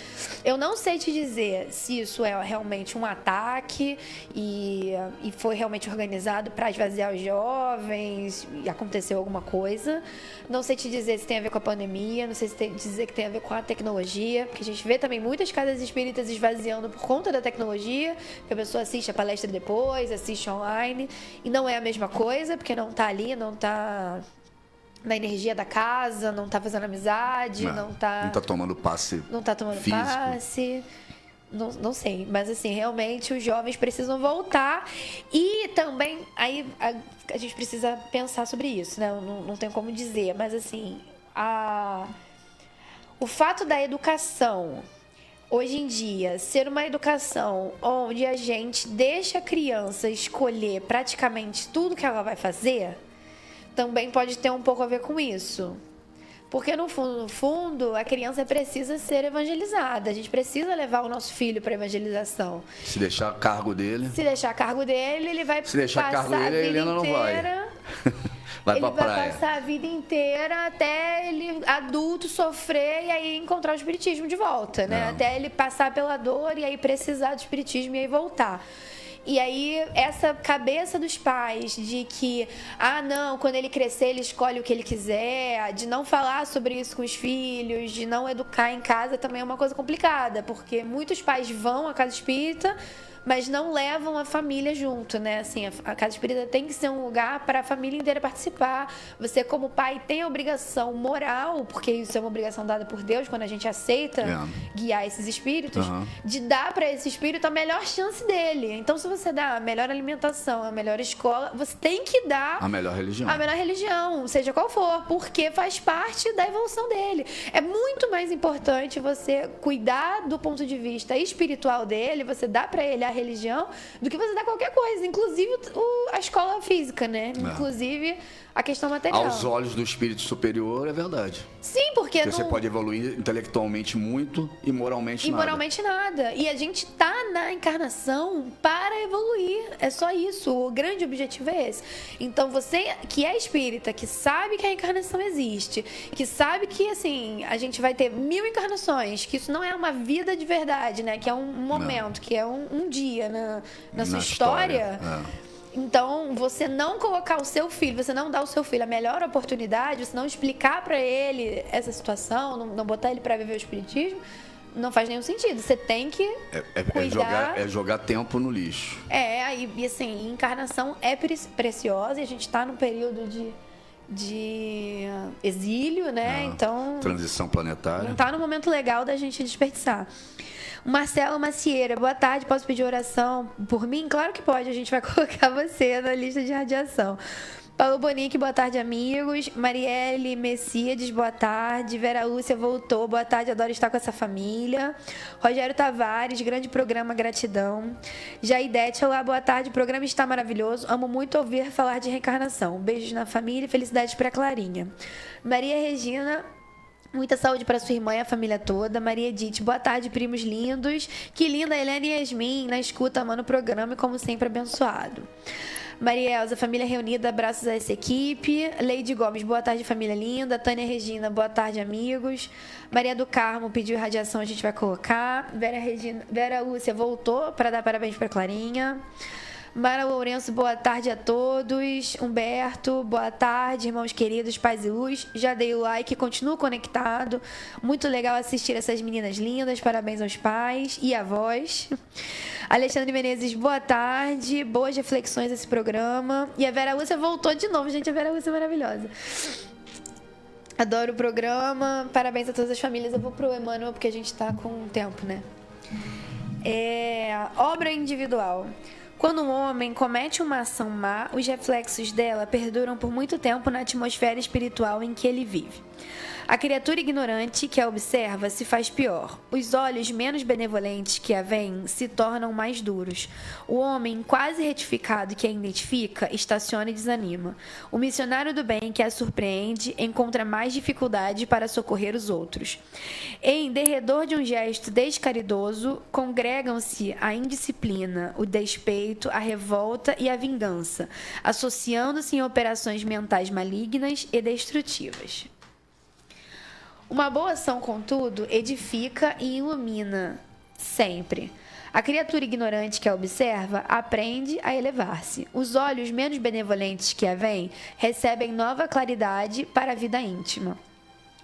Speaker 2: Eu não sei te dizer se isso é realmente um ataque e foi realmente organizado para esvaziar os jovens e aconteceu alguma coisa. Não sei te dizer se tem a ver com a pandemia, não sei se tem dizer que tem a ver com a tecnologia, porque a gente vê também muitas casas espíritas esvaziando por conta da tecnologia, que a pessoa assiste a palestra depois, assiste online, e não é a mesma coisa, porque não está ali, não está na energia da casa, não está fazendo amizade, não está
Speaker 1: tomando passe.
Speaker 2: Não está tomando
Speaker 1: físico.
Speaker 2: passe. Não sei, mas assim, realmente os jovens precisam voltar e também, aí a gente precisa pensar sobre isso, né? Não tenho como dizer, mas assim, o fato da educação, hoje em dia, ser uma educação onde a gente deixa a criança escolher praticamente tudo que ela vai fazer, também pode ter um pouco a ver com isso. Porque, no fundo, a criança precisa ser evangelizada. A gente precisa levar o nosso filho para a evangelização.
Speaker 1: Se deixar a cargo dele...
Speaker 2: ele vai
Speaker 1: Se deixar a cargo dele, a Helena não vai. Vai pra praia.
Speaker 2: Vai passar a vida inteira até ele, adulto, sofrer e aí encontrar o espiritismo de volta, né? Até ele passar pela dor e aí precisar do espiritismo e aí voltar. E aí, essa cabeça dos pais de que, não, quando ele crescer, ele escolhe o que ele quiser, de não falar sobre isso com os filhos, de não educar em casa, também é uma coisa complicada, porque muitos pais vão à casa espírita, mas não levam a família junto, né? Assim, a casa espírita tem que ser um lugar para a família inteira participar. Você, como pai, tem a obrigação moral, porque isso é uma obrigação dada por Deus, quando a gente aceita guiar esses espíritos, de dar para esse espírito a melhor chance dele. Então, se você dá a melhor alimentação, a melhor escola, você tem que dar
Speaker 1: a melhor religião.
Speaker 2: A melhor religião, seja qual for, porque faz parte da evolução dele. É muito mais importante você cuidar do ponto de vista espiritual dele, você dá para ele a a religião do que você dar qualquer coisa, inclusive a escola física, né? Inclusive a questão material.
Speaker 1: Aos olhos do espírito superior, é verdade.
Speaker 2: Sim, porque
Speaker 1: você pode evoluir intelectualmente muito e moralmente nada.
Speaker 2: E moralmente nada. E a gente tá na encarnação para evoluir. É só isso. O grande objetivo é esse. Então, você que é espírita, que sabe que a encarnação existe, que sabe que, assim, a gente vai ter 1000 encarnações, que isso não é uma vida de verdade, né? Que é um momento, que é um dia na sua história. Então, você não colocar o seu filho, você não dar ao seu filho a melhor oportunidade, você não explicar para ele essa situação, não botar ele para viver o espiritismo, não faz nenhum sentido. Você tem que cuidar.
Speaker 1: É jogar tempo no lixo.
Speaker 2: E assim, encarnação é preciosa e a gente está num período de exílio, né? Então,
Speaker 1: transição planetária.
Speaker 2: Não está no momento legal da gente desperdiçar. Marcelo Macieira, boa tarde, posso pedir oração por mim? Claro que pode, a gente vai colocar você na lista de radiação. Paulo Bonique, boa tarde, amigos. Marielle Messiades, boa tarde. Vera Lúcia voltou, boa tarde, adoro estar com essa família. Rogério Tavares, grande programa, gratidão. Jaidete, olá, boa tarde, o programa está maravilhoso, amo muito ouvir falar de reencarnação. Beijos na família e felicidades para Clarinha. Maria Regina, muita saúde para sua irmã e a família toda. Maria Edith, boa tarde, primos lindos. Que linda, Helena e Yasmin, na escuta, amando o programa e como sempre abençoado. Maria Elza, família reunida, abraços a essa equipe. Leide Gomes, boa tarde, família linda. Tânia Regina, boa tarde, amigos. Maria do Carmo pediu radiação, a gente vai colocar. Vera Lúcia voltou para dar parabéns para Clarinha. Mara Lourenço, boa tarde a todos. Humberto, boa tarde, irmãos queridos, paz e luz. Já dei o like, continuo conectado. Muito legal assistir essas meninas lindas. Parabéns aos pais e avós. Alexandre Menezes, boa tarde. Boas reflexões desse programa. E a Vera Lúcia voltou de novo, gente. A Vera Lúcia é maravilhosa. Adoro o programa. Parabéns a todas as famílias. Eu vou pro Emmanuel porque a gente tá com tempo, né? Obra individual. Quando um homem comete uma ação má, os reflexos dela perduram por muito tempo na atmosfera espiritual em que ele vive. A criatura ignorante que a observa se faz pior. Os olhos menos benevolentes que a veem se tornam mais duros. O homem quase retificado que a identifica estaciona e desanima. O missionário do bem que a surpreende encontra mais dificuldade para socorrer os outros. Em derredor de um gesto descaridoso, congregam-se a indisciplina, o despeito, a revolta e a vingança, associando-se em operações mentais malignas e destrutivas. Uma boa ação, contudo, edifica e ilumina sempre. A criatura ignorante que a observa aprende a elevar-se. Os olhos menos benevolentes que a veem recebem nova claridade para a vida íntima.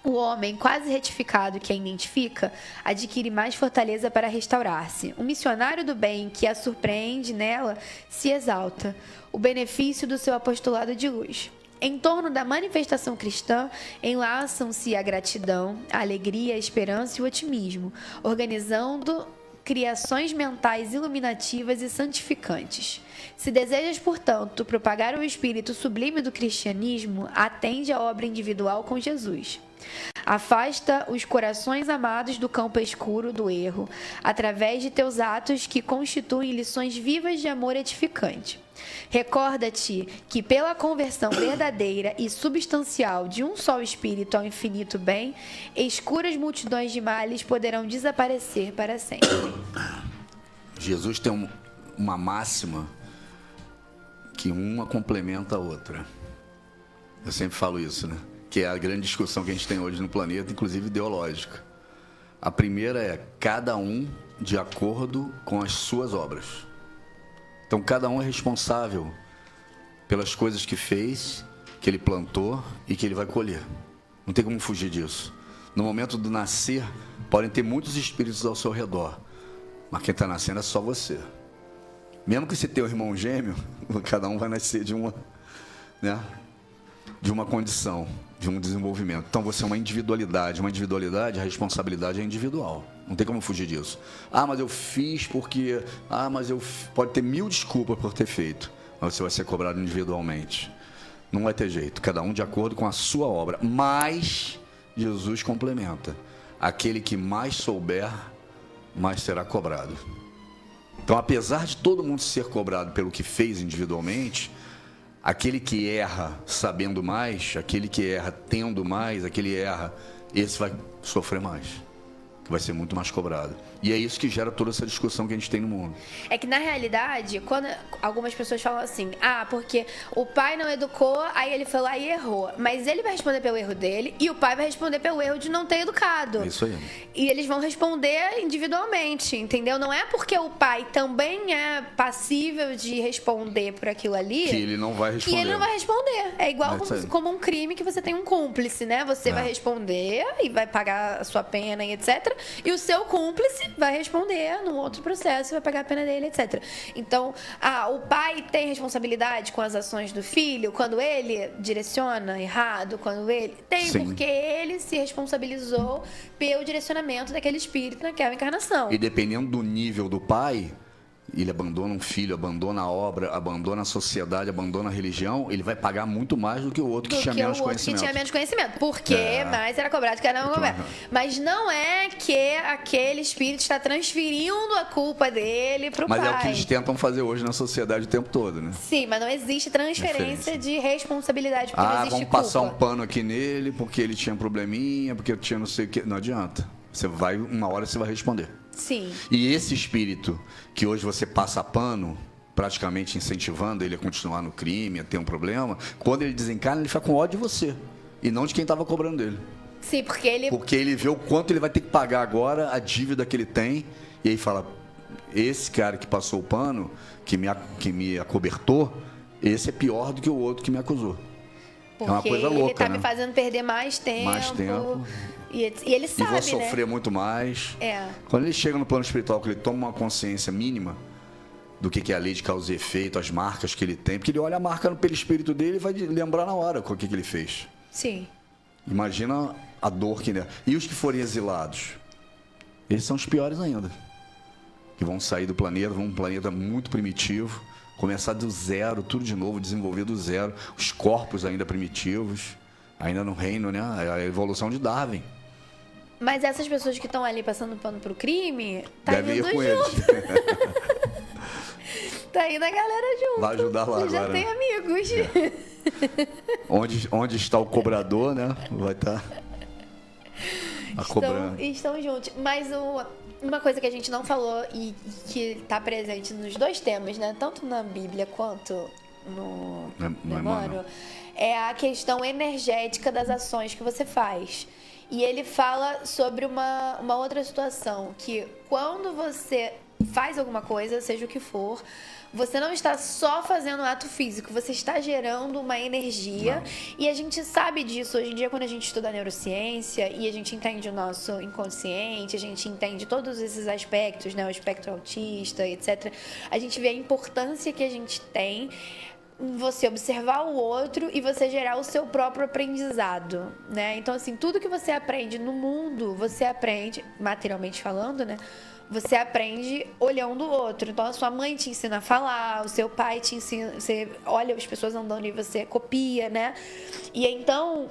Speaker 2: O homem quase retificado que a identifica adquire mais fortaleza para restaurar-se. O missionário do bem que a surpreende nela se exalta. O benefício do seu apostolado de luz. Em torno da manifestação cristã, enlaçam-se a gratidão, a alegria, a esperança e o otimismo, organizando criações mentais iluminativas e santificantes. Se desejas, portanto, propagar o espírito sublime do cristianismo, atende à obra individual com Jesus. Afasta os corações amados do campo escuro do erro, através de teus atos que constituem lições vivas de amor edificante. Recorda-te que pela conversão verdadeira e substancial de um só espírito ao infinito bem, escuras multidões de males poderão desaparecer para sempre.
Speaker 1: Jesus tem uma máxima que uma complementa a outra. Eu sempre falo isso, né? Que é a grande discussão que a gente tem hoje no planeta, inclusive ideológica. A primeira é cada um de acordo com as suas obras. Então, cada um é responsável pelas coisas que fez, que ele plantou e que ele vai colher. Não tem como fugir disso. No momento do nascer, podem ter muitos espíritos ao seu redor, mas quem está nascendo é só você. Mesmo que você tenha um irmão gêmeo, cada um vai nascer de uma condição, de um desenvolvimento. Então, você é uma individualidade. Uma individualidade, a responsabilidade é individual. Não tem como fugir disso. Mas eu fiz porque... Pode ter 1000 desculpas por ter feito, mas você vai ser cobrado individualmente. Não vai ter jeito. Cada um de acordo com a sua obra. Mas Jesus complementa. Aquele que mais souber, mais será cobrado. Então, apesar de todo mundo ser cobrado pelo que fez individualmente, aquele que erra sabendo mais, aquele que erra tendo mais, aquele que erra, esse vai sofrer mais. Vai ser muito mais cobrado. E é isso que gera toda essa discussão que a gente tem no mundo.
Speaker 2: É que, na realidade, quando algumas pessoas falam assim, porque o pai não educou, aí ele foi lá e errou. Mas ele vai responder pelo erro dele e o pai vai responder pelo erro de não ter educado.
Speaker 1: É isso aí.
Speaker 2: E eles vão responder individualmente, entendeu? Não é porque o pai também é passível de responder por aquilo ali...
Speaker 1: Que ele não vai responder.
Speaker 2: Que ele não vai responder. É igual como um crime que você tem um cúmplice, né? Você vai responder e vai pagar a sua pena e etc. E o seu cúmplice vai responder num outro processo, vai pagar a pena dele, etc. Então, o pai tem responsabilidade com as ações do filho quando ele direciona errado, quando ele... Tem,
Speaker 1: Sim.
Speaker 2: Porque ele se responsabilizou pelo direcionamento daquele espírito naquela encarnação.
Speaker 1: E dependendo do nível do pai, ele abandona um filho, abandona a obra, abandona a sociedade, abandona a religião, ele vai pagar muito mais do que o outro que tinha menos conhecimento.
Speaker 2: Que tinha menos conhecimento. Porque mais era cobrado que era não cobrado. Mas não é que aquele espírito está transferindo a culpa dele pro pai.
Speaker 1: Mas é o que eles tentam fazer hoje na sociedade o tempo todo, né?
Speaker 2: Sim, mas não existe transferência de responsabilidade, porque não existe
Speaker 1: vamos
Speaker 2: culpa.
Speaker 1: passar um pano aqui nele porque ele tinha probleminha, porque eu tinha não sei o que. Não adianta. Uma hora você vai responder.
Speaker 2: Sim.
Speaker 1: E esse espírito que hoje você passa pano, praticamente incentivando ele a continuar no crime, a ter um problema, quando ele desencarna, ele fica com ódio de você e não de quem estava cobrando dele.
Speaker 2: Sim, porque ele
Speaker 1: vê o quanto ele vai ter que pagar agora, a dívida que ele tem, e aí fala, esse cara que passou o pano, que me acobertou, esse é pior do que o outro que me acusou.
Speaker 2: Porque
Speaker 1: é uma coisa louca,
Speaker 2: ele tá
Speaker 1: né?
Speaker 2: me fazendo perder mais tempo.
Speaker 1: Mais tempo.
Speaker 2: E ele sabe,
Speaker 1: e vou sofrer muito mais. Quando ele chega no plano espiritual, que ele toma uma consciência mínima do que é a lei de causa e efeito, as marcas que ele tem, porque ele olha a marca pelo espírito dele e vai lembrar na hora o que ele fez.
Speaker 2: Sim.
Speaker 1: Imagina a dor que... E os que forem exilados? Eles são os piores ainda. Que vão sair do planeta, vão um planeta muito primitivo, começar do zero, tudo de novo, desenvolver do zero, os corpos ainda primitivos, ainda no reino, né? A evolução de Darwin.
Speaker 2: Mas essas pessoas que estão ali passando pano pro crime,
Speaker 1: Deve
Speaker 2: indo
Speaker 1: ir com
Speaker 2: junto. Tá indo a galera junto.
Speaker 1: Vai ajudar lá
Speaker 2: agora. Já tem amigos.
Speaker 1: Onde está o cobrador, né? Vai estar cobrando.
Speaker 2: Estão juntos. Mas uma coisa que a gente não falou e que está presente nos dois temas, né? Tanto na Bíblia quanto no Emmanuel, é a questão energética das ações que você faz. E ele fala sobre uma outra situação, que quando você faz alguma coisa, seja o que for, você não está só fazendo um ato físico, você está gerando uma energia. E a gente sabe disso hoje em dia quando a gente estuda neurociência e a gente entende o nosso inconsciente, a gente entende todos esses aspectos, né? O espectro autista, etc. A gente vê a importância que a gente tem você observar o outro e você gerar o seu próprio aprendizado, né? Então, assim, tudo que você aprende no mundo, você aprende, materialmente falando, né? Você aprende olhando o outro. Então, a sua mãe te ensina a falar, o seu pai te ensina... Você olha as pessoas andando e você copia, né? E então,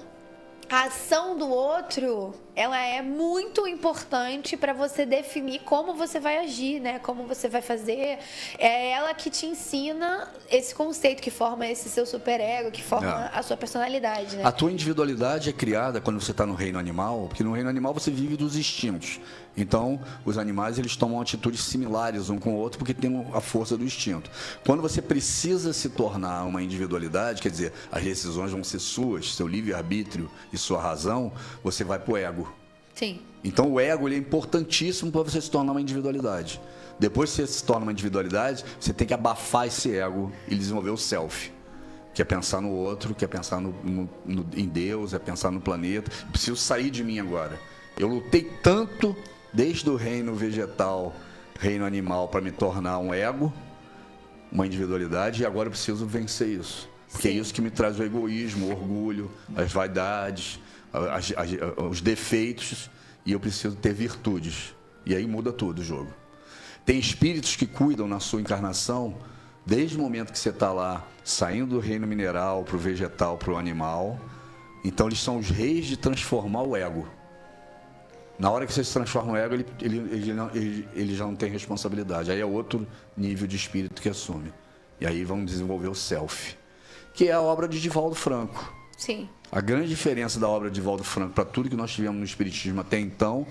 Speaker 2: a ação do outro, ela é muito importante para você definir como você vai agir, né? Como você vai fazer. É ela que te ensina esse conceito, que forma esse seu superego, que forma a sua personalidade, né?
Speaker 1: A tua individualidade é criada quando você está no reino animal, porque no reino animal você vive dos instintos. Então, os animais, eles tomam atitudes similares um com o outro porque tem a força do instinto. Quando você precisa se tornar uma individualidade, quer dizer, as decisões vão ser suas, seu livre-arbítrio e sua razão, você vai pro ego.
Speaker 2: Sim.
Speaker 1: Então, o ego ele é importantíssimo para você se tornar uma individualidade. Depois que você se torna uma individualidade, você tem que abafar esse ego e desenvolver o self. Que é pensar no outro, que é pensar em Deus, é pensar no planeta. Preciso sair de mim agora. Eu lutei tanto desde o reino vegetal, reino animal, para me tornar um ego, uma individualidade, e agora eu preciso vencer isso. Porque é isso que me traz o egoísmo, o orgulho, as vaidades, os defeitos, e eu preciso ter virtudes. E aí muda tudo o jogo. Tem espíritos que cuidam na sua encarnação, desde o momento que você está lá, saindo do reino mineral para o vegetal, para o animal. Então eles são os reis de transformar o ego. Na hora que você se transforma no ego, ele já não tem responsabilidade. Aí é outro nível de espírito que assume. E aí vamos desenvolver o self, que é a obra de Divaldo Franco.
Speaker 2: Sim.
Speaker 1: A grande diferença da obra de Divaldo Franco para tudo que nós tivemos no espiritismo até então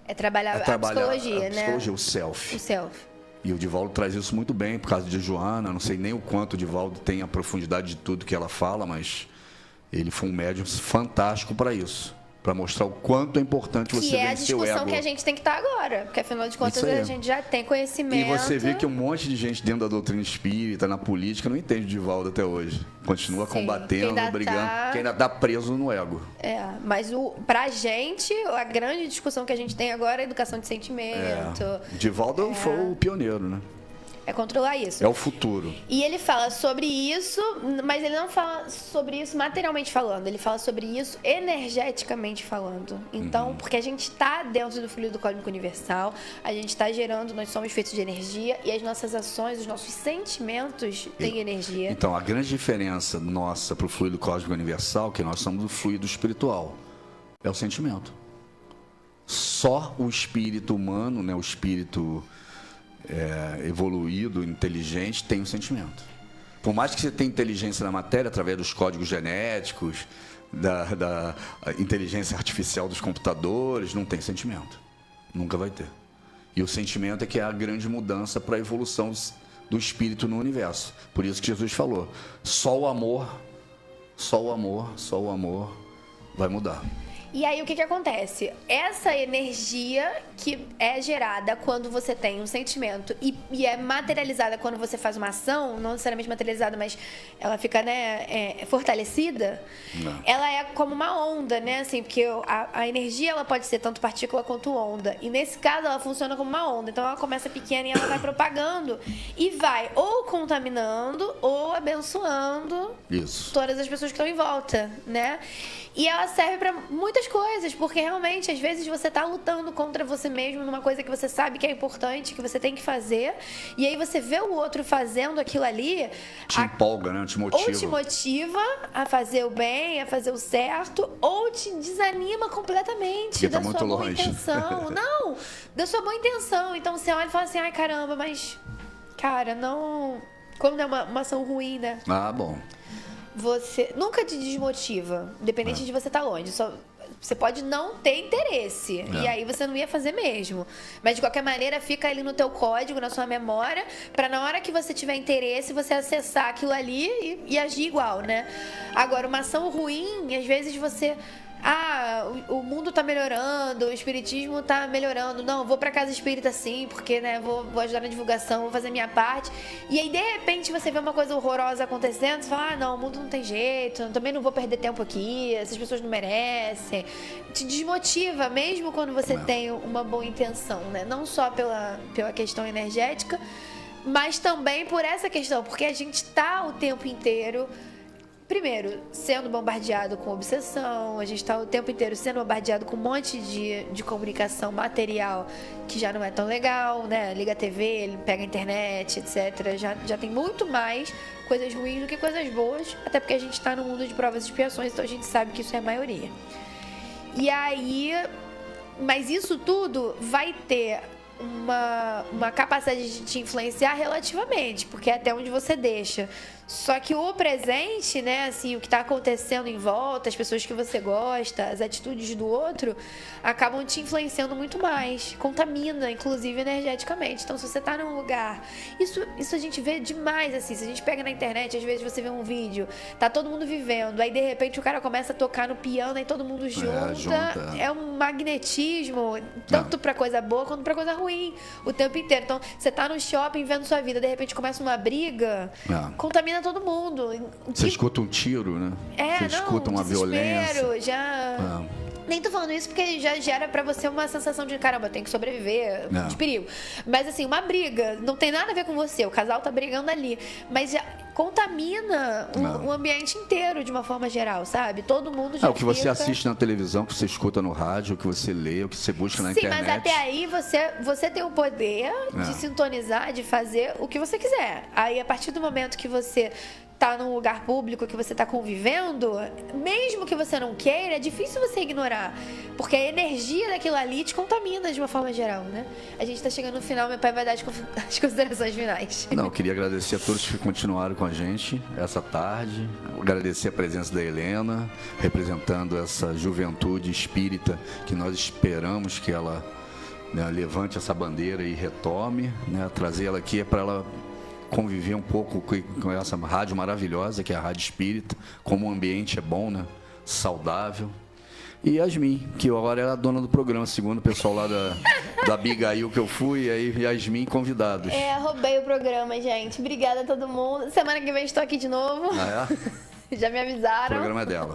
Speaker 2: é trabalhar a psicologia, né?
Speaker 1: A psicologia, o self.
Speaker 2: O self.
Speaker 1: E o Divaldo traz isso muito bem, por causa de Joana. Não sei nem o quanto o Divaldo tem a profundidade de tudo que ela fala, mas ele foi um médium fantástico para isso. Para mostrar o quanto é importante você vencer o ego.
Speaker 2: Que é a discussão que a gente tem que estar agora. Porque, afinal de contas, a gente já tem conhecimento.
Speaker 1: E você vê que um monte de gente dentro da doutrina espírita, na política, não entende o Divaldo até hoje. Continua combatendo, brigando, que ainda está preso no ego.
Speaker 2: Mas pra gente, a grande discussão que a gente tem agora é a educação de sentimento.
Speaker 1: Divaldo foi o pioneiro, né?
Speaker 2: É controlar isso.
Speaker 1: É o futuro.
Speaker 2: E ele fala sobre isso, mas ele não fala sobre isso materialmente falando. Ele fala sobre isso energeticamente falando. Então, porque a gente está dentro do fluido cósmico universal, a gente está gerando, nós somos feitos de energia e as nossas ações, os nossos sentimentos têm energia.
Speaker 1: Então, a grande diferença nossa para o fluido cósmico universal, que nós somos do fluido espiritual, é o sentimento. Só o espírito humano, né, o espírito evoluído, inteligente, tem um sentimento. Por mais que você tenha inteligência na matéria, através dos códigos genéticos, da inteligência artificial dos computadores, não tem sentimento. Nunca vai ter. E o sentimento é que é a grande mudança para a evolução do espírito no universo. Por isso que Jesus falou, só o amor vai mudar.
Speaker 2: E aí, o que acontece? Essa energia que é gerada quando você tem um sentimento e é materializada quando você faz uma ação, não necessariamente materializada, mas ela fica, fortalecida, ela é como uma onda, né? Assim, porque a energia, ela pode ser tanto partícula quanto onda. E nesse caso, ela funciona como uma onda. Então, ela começa pequena e ela vai propagando e vai ou contaminando ou abençoando todas as pessoas que estão em volta, né? E ela serve para muitas coisas, porque realmente, às vezes, você tá lutando contra você mesmo numa coisa que você sabe que é importante, que você tem que fazer, e aí você vê o outro fazendo aquilo ali...
Speaker 1: Te empolga, né? Te motiva.
Speaker 2: Ou te motiva a fazer o bem, a fazer o certo, ou te desanima completamente
Speaker 1: porque
Speaker 2: da
Speaker 1: tá
Speaker 2: sua boa
Speaker 1: longe.
Speaker 2: intenção. Não, da sua boa intenção. Então, você olha e fala assim, ai, caramba, mas... Cara, não... Quando é uma ação ruim, né?
Speaker 1: Ah, bom.
Speaker 2: Você nunca te desmotiva, independente de você estar longe. Você pode não ter interesse, e aí você não ia fazer mesmo. Mas, de qualquer maneira, fica ali no teu código, na sua memória, para na hora que você tiver interesse, você acessar aquilo ali e agir igual, né? Agora, uma ação ruim, às vezes você... o mundo tá melhorando, o espiritismo tá melhorando. Não, vou pra casa espírita sim, porque, né, vou ajudar na divulgação, vou fazer a minha parte. E aí, de repente, você vê uma coisa horrorosa acontecendo, você fala, não, o mundo não tem jeito, também não vou perder tempo aqui, essas pessoas não merecem. Te desmotiva, mesmo quando você tem uma boa intenção, né? Não só pela questão energética, mas também por essa questão, porque a gente tá o tempo inteiro... Primeiro, sendo bombardeado com obsessão, a gente está o tempo inteiro sendo bombardeado com um monte de comunicação material que já não é tão legal, né? Liga a TV, pega a internet, etc. Já tem muito mais coisas ruins do que coisas boas, até porque a gente está no mundo de provas e expiações, então a gente sabe que isso é a maioria. E aí, mas isso tudo vai ter uma capacidade de te influenciar relativamente, porque é até onde você deixa. Só que o presente, né, assim, o que está acontecendo em volta, as pessoas que você gosta, as atitudes do outro, acabam te influenciando muito mais. Contamina, inclusive, energeticamente. Então, se você está num lugar... Isso a gente vê demais, assim. Se a gente pega na internet, às vezes você vê um vídeo, tá todo mundo vivendo, aí, de repente, o cara começa a tocar no piano e todo mundo junta. É um magnetismo, tanto para coisa boa quanto para coisa ruim, o tempo inteiro. Então, você tá no shopping vendo sua vida, de repente começa uma briga, contamina todo mundo.
Speaker 1: Você escuta um tiro, né? Você escuta uma violência.
Speaker 2: Nem tô falando isso porque já gera pra você uma sensação de caramba, eu tenho que sobreviver, de perigo. Mas assim, uma briga, não tem nada a ver com você, o casal tá brigando ali, mas já contamina o ambiente inteiro de uma forma geral, sabe? Todo mundo já
Speaker 1: o que você assiste na televisão, o que você escuta no rádio, o que você lê, o que você busca na internet.
Speaker 2: Sim, mas até aí você tem o poder de sintonizar, de fazer o que você quiser. Aí, a partir do momento que você tá num lugar público, que você tá convivendo, mesmo que você não queira, é difícil você ignorar. Porque a energia daquilo ali te contamina de uma forma geral, né? A gente tá chegando no final, meu pai vai dar as considerações finais.
Speaker 1: Não, eu queria agradecer a todos que continuaram com a gente essa tarde. Agradecer a presença da Helena, representando essa juventude espírita que nós esperamos que ela, né, levante essa bandeira e retome, né? Trazer ela aqui é para ela conviver um pouco com essa rádio maravilhosa que é a Rádio Espírita, como o ambiente é bom, né? Saudável. E Yasmin, que agora é a dona do programa, segundo o pessoal lá da Abigail que eu fui, e aí Yasmin convidados.
Speaker 2: Roubei o programa, gente. Obrigada a todo mundo. Semana que vem estou aqui de novo.
Speaker 1: Ah, é?
Speaker 2: Já me avisaram.
Speaker 1: O programa é dela.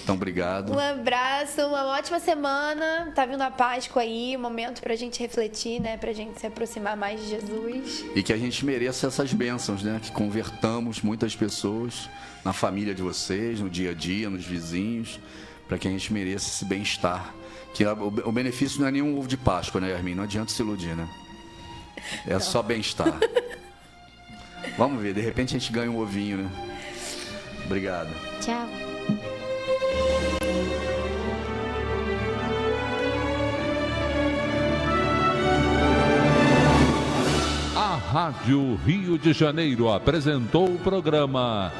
Speaker 1: Então, obrigado.
Speaker 2: Um abraço, uma ótima semana. Tá vindo a Páscoa aí, um momento pra gente refletir, né? Pra gente se aproximar mais de Jesus.
Speaker 1: E que a gente mereça essas bênçãos, né? Que convertamos muitas pessoas na família de vocês, no dia a dia, nos vizinhos, para que a gente mereça esse bem-estar. Que o benefício não é nenhum ovo de Páscoa, né, Yasmin? Não adianta se iludir, né? É só bem-estar. Vamos ver, de repente a gente ganha um ovinho, né? Obrigado.
Speaker 3: Tchau.
Speaker 4: A Rádio Rio de Janeiro apresentou o programa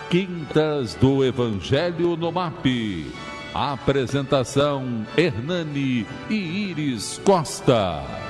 Speaker 4: Quintas do Evangelho no MAP. Apresentação: Hernani e Iris Costa.